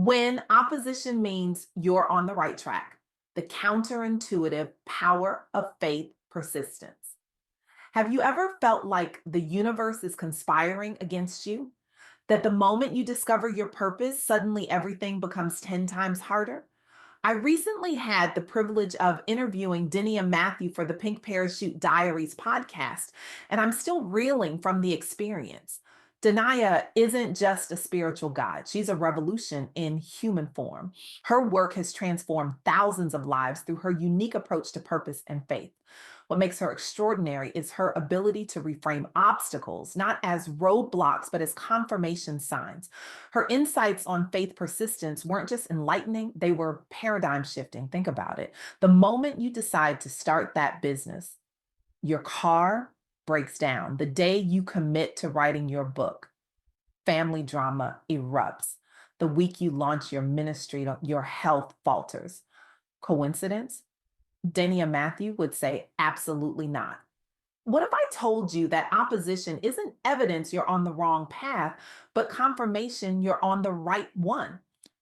When opposition means you're on the right track, the counterintuitive power of faith persistence. Have you ever felt like the universe is conspiring against you? That the moment you discover your purpose, suddenly everything becomes 10 times harder? I recently had the privilege of interviewing Diniah Matthew for the Pink Parachute Diaries podcast, and I'm still reeling from the experience. Deniah isn't just a spiritual guide, she's a revolution in human form. Her work has transformed thousands of lives through her unique approach to purpose and faith. What makes her extraordinary is her ability to reframe obstacles, not as roadblocks, but as confirmation signs. Her insights on faith persistence weren't just enlightening, they were paradigm shifting. Think about it. The moment you decide to start that business, your car breaks down. The day you commit to writing your book, family drama erupts. The week you launch your ministry, your health falters. Coincidence? Dania Matthew would say, absolutely not. What if I told you that opposition isn't evidence you're on the wrong path, but confirmation you're on the right one?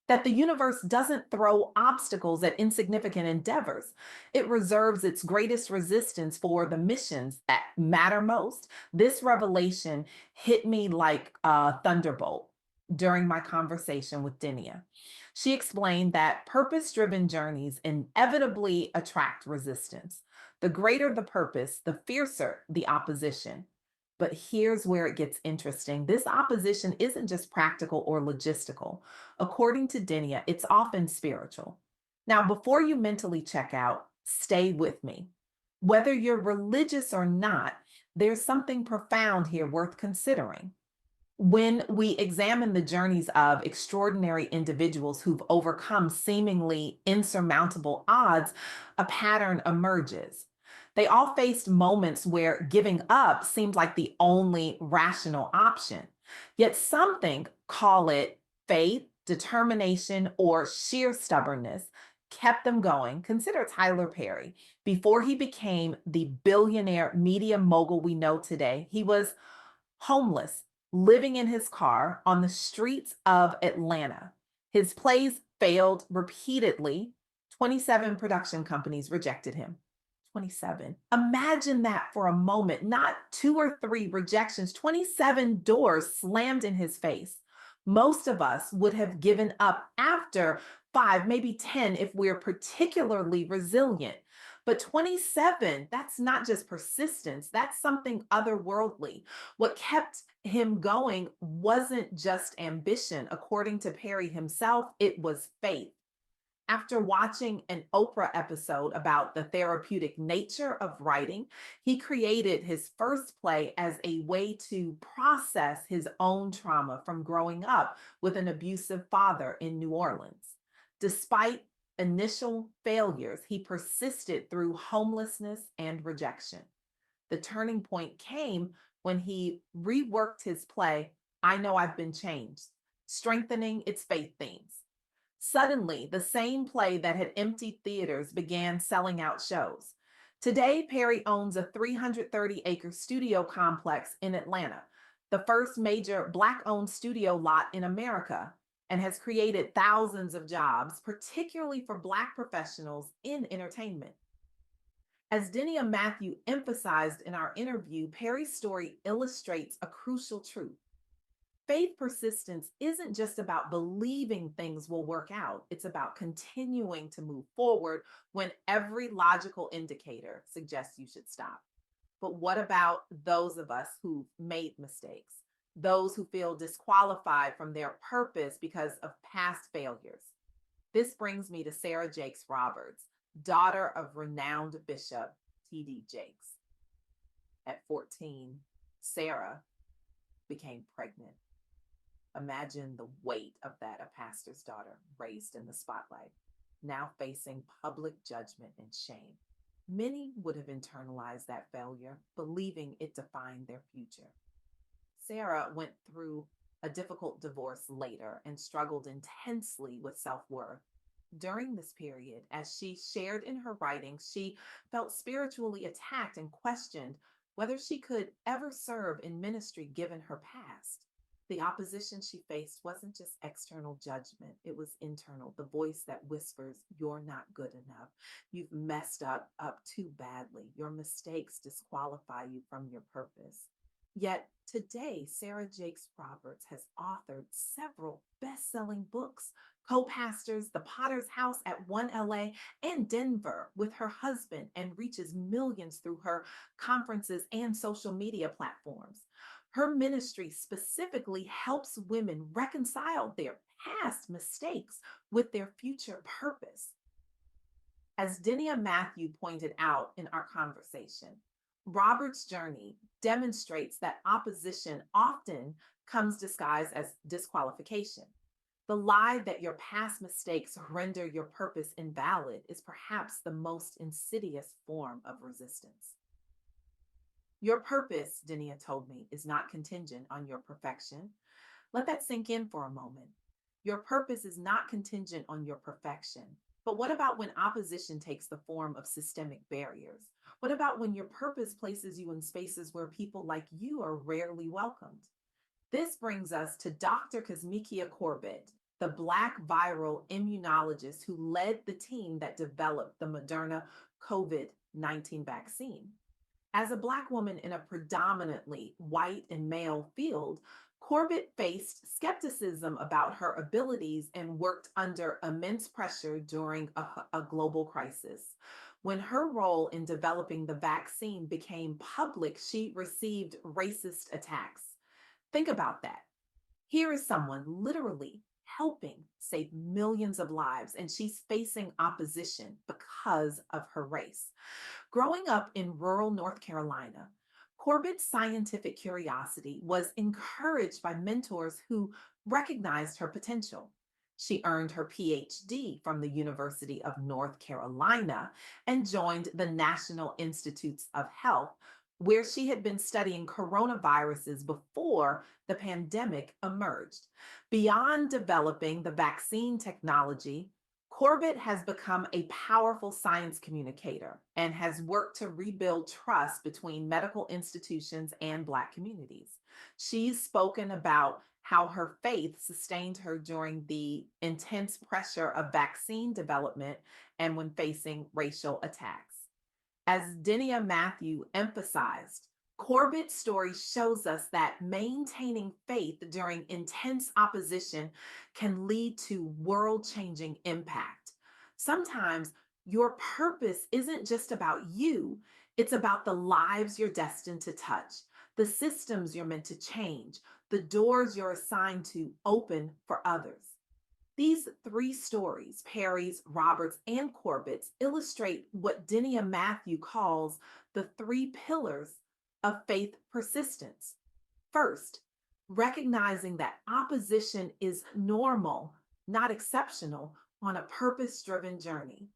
That the universe doesn't throw obstacles at insignificant endeavors. It reserves its greatest resistance for the missions that matter most. This revelation hit me like a thunderbolt during my conversation with Dinia. She explained that purpose driven journeys inevitably attract resistance. The greater the purpose, the fiercer the opposition. But here's where it gets interesting. This opposition isn't just practical or logistical. According to Dinia, it's often spiritual. Now, before you mentally check out, stay with me. Whether you're religious or not, there's something profound here worth considering. When we examine the journeys of extraordinary individuals who've overcome seemingly insurmountable odds, a pattern emerges. They all faced moments where giving up seemed like the only rational option. Yet something, call it faith, determination, or sheer stubbornness, kept them going. Consider Tyler Perry. Before he became the billionaire media mogul we know today, he was homeless, living in his car on the streets of Atlanta. His plays failed repeatedly. 27 production companies rejected him. 27. Imagine that for a moment, not two or three rejections, 27 doors slammed in his face. Most of us would have given up after five, maybe 10 if we're particularly resilient. But 27, that's not just persistence, that's something otherworldly. What kept him going wasn't just ambition. According to Perry himself, it was faith. After watching an Oprah episode about the therapeutic nature of writing, he created his first play as a way to process his own trauma from growing up with an abusive father in New Orleans. Despite initial failures, he persisted through homelessness and rejection. The turning point came when he reworked his play, I Know I've Been Changed, strengthening its faith themes. Suddenly, the same play that had emptied theaters began selling out shows. Today, Perry owns a 330-acre studio complex in Atlanta, the first major Black-owned studio lot in America, and has created thousands of jobs, particularly for Black professionals in entertainment. As Diniah Matthew emphasized in our interview, Perry's story illustrates a crucial truth. Faith persistence isn't just about believing things will work out. It's about continuing to move forward when every logical indicator suggests you should stop. But what about those of us who've made mistakes? Those who feel disqualified from their purpose because of past failures? This brings me to Sarah Jakes Roberts, daughter of renowned Bishop T.D. Jakes. At 14, Sarah became pregnant. Imagine the weight of that, a pastor's daughter raised in the spotlight, now facing public judgment and shame. Many would have internalized that failure, believing it defined their future. Sarah went through a difficult divorce later and struggled intensely with self worth. During this period, as she shared in her writings, she felt spiritually attacked and questioned whether she could ever serve in ministry given her past. The opposition she faced wasn't just external judgment, it was internal. The voice that whispers, "You're not good enough. You've messed up too badly. Your mistakes disqualify you from your purpose." Yet today, Sarah Jakes Roberts has authored several best selling books, co pastors The Potter's House at One LA and Denver with her husband, and reaches millions through her conferences and social media platforms. Her ministry specifically helps women reconcile their past mistakes with their future purpose. As Diniah Matthew pointed out in our conversation, Robert's journey demonstrates that opposition often comes disguised as disqualification. The lie that your past mistakes render your purpose invalid is perhaps the most insidious form of resistance. Your purpose, Diniah told me, is not contingent on your perfection. Let that sink in for a moment. Your purpose is not contingent on your perfection. But what about when opposition takes the form of systemic barriers? What about when your purpose places you in spaces where people like you are rarely welcomed? This brings us to Dr. Kazmikia Corbett, the Black viral immunologist who led the team that developed the Moderna COVID-19 vaccine. As a Black woman in a predominantly white and male field, Corbett faced skepticism about her abilities and worked under immense pressure during a global crisis. When her role in developing the vaccine became public, she received racist attacks. Think about that. Here is someone literally helping save millions of lives, and she's facing opposition because of her race. Growing up in rural North Carolina, Corbett's scientific curiosity was encouraged by mentors who recognized her potential. She earned her PhD from the University of North Carolina and joined the National Institutes of Health, where she had been studying coronaviruses before the pandemic emerged. Beyond developing the vaccine technology, Corbett has become a powerful science communicator and has worked to rebuild trust between medical institutions and Black communities. She's spoken about how her faith sustained her during the intense pressure of vaccine development and when facing racial attacks. As Diniah Matthew emphasized, Corbett's story shows us that maintaining faith during intense opposition can lead to world changing impact. Sometimes your purpose isn't just about you, it's about the lives you're destined to touch, the systems you're meant to change, the doors you're assigned to open for others. These three stories, Perry's, Roberts, and Corbett's, illustrate what Diniah Matthew calls the three pillars of faith persistence. First, recognizing that opposition is normal, not exceptional, on a purpose driven journey.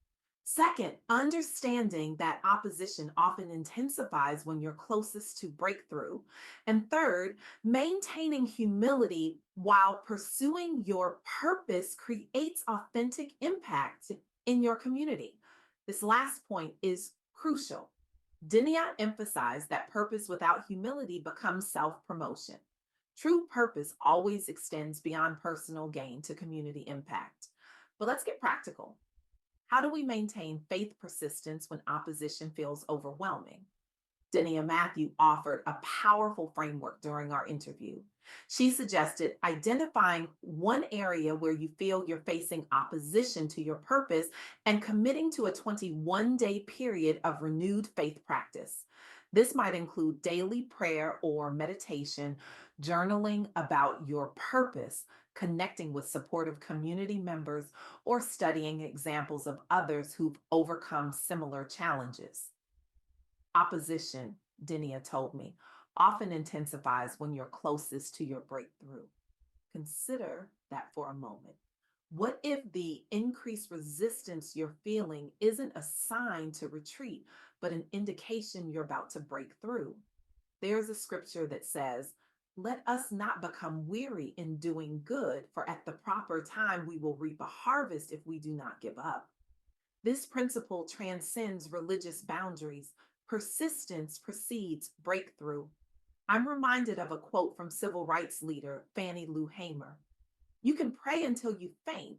Second, understanding that opposition often intensifies when you're closest to breakthrough. And third, maintaining humility while pursuing your purpose creates authentic impact in your community. This last point is crucial. Diniah emphasized that purpose without humility becomes self promotion. True purpose always extends beyond personal gain to community impact. But let's get practical. How do we maintain faith persistence when opposition feels overwhelming? Diniah Matthew offered a powerful framework during our interview. She suggested identifying one area where you feel you're facing opposition to your purpose and committing to a 21-day period of renewed faith practice. This might include daily prayer or meditation, journaling about your purpose, connecting with supportive community members, or studying examples of others who've overcome similar challenges. Opposition, Diniah told me, often intensifies when you're closest to your breakthrough. Consider that for a moment. What if the increased resistance you're feeling isn't a sign to retreat, but an indication you're about to break through? There's a scripture that says, "Let us not become weary in doing good, for at the proper time we will reap a harvest if we do not give up." This principle transcends religious boundaries. Persistence precedes breakthrough. I'm reminded of a quote from civil rights leader Fannie Lou Hamer. You can pray until you faint,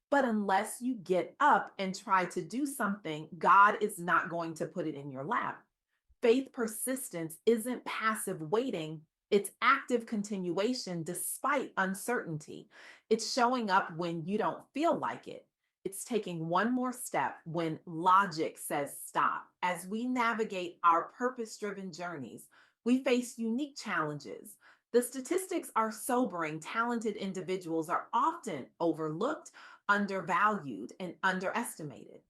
but unless you get up and try to do something, God is not going to put it in your lap. Faith persistence isn't passive waiting, it's active continuation despite uncertainty. It's showing up when you don't feel like it. It's taking one more step when logic says stop. As we navigate our purpose driven journeys, we face unique challenges. The statistics are sobering. Talented individuals are often overlooked, undervalued, and underestimated.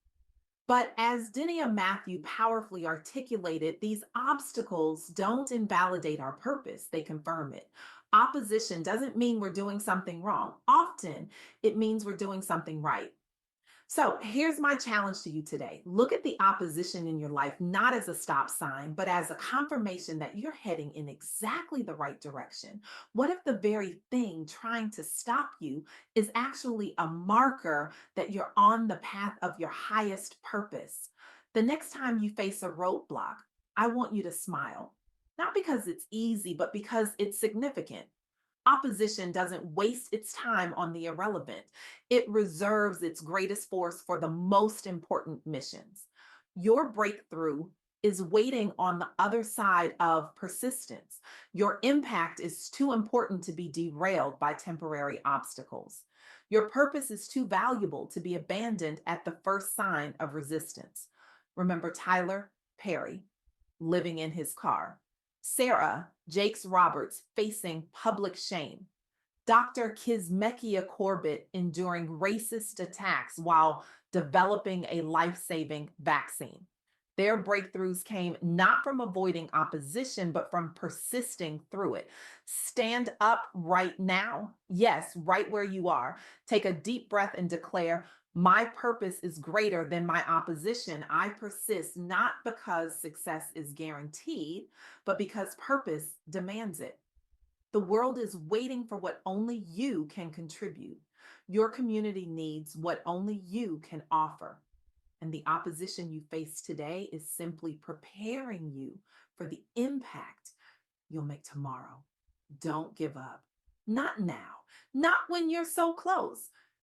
But as Diniah Matthew powerfully articulated, these obstacles don't invalidate our purpose, they confirm it. Opposition doesn't mean we're doing something wrong. Often, it means we're doing something right. So here's my challenge to you today. Look at the opposition in your life not as a stop sign, but as a confirmation that you're heading in exactly the right direction. What if the very thing trying to stop you is actually a marker that you're on the path of your highest purpose? The next time you face a roadblock, I want you to smile. Not because it's easy, but because it's significant. Opposition doesn't waste its time on the irrelevant. It reserves its greatest force for the most important missions. Your breakthrough is waiting on the other side of persistence. Your impact is too important to be derailed by temporary obstacles. Your purpose is too valuable to be abandoned at the first sign of resistance. Remember Tyler Perry living in his car. Sarah Jakes Roberts facing public shame. Dr. Kismekia Corbett enduring racist attacks while developing a life saving vaccine. Their breakthroughs came not from avoiding opposition, but from persisting through it. Stand up right now. Yes, right where you are. Take a deep breath and declare, my purpose is greater than my opposition. I persist not because success is guaranteed, but because purpose demands it. The world is waiting for what only you can contribute. Your community needs what only you can offer. And the opposition you face today is simply preparing you for the impact you'll make tomorrow. Don't give up. Not now, not when you're so close.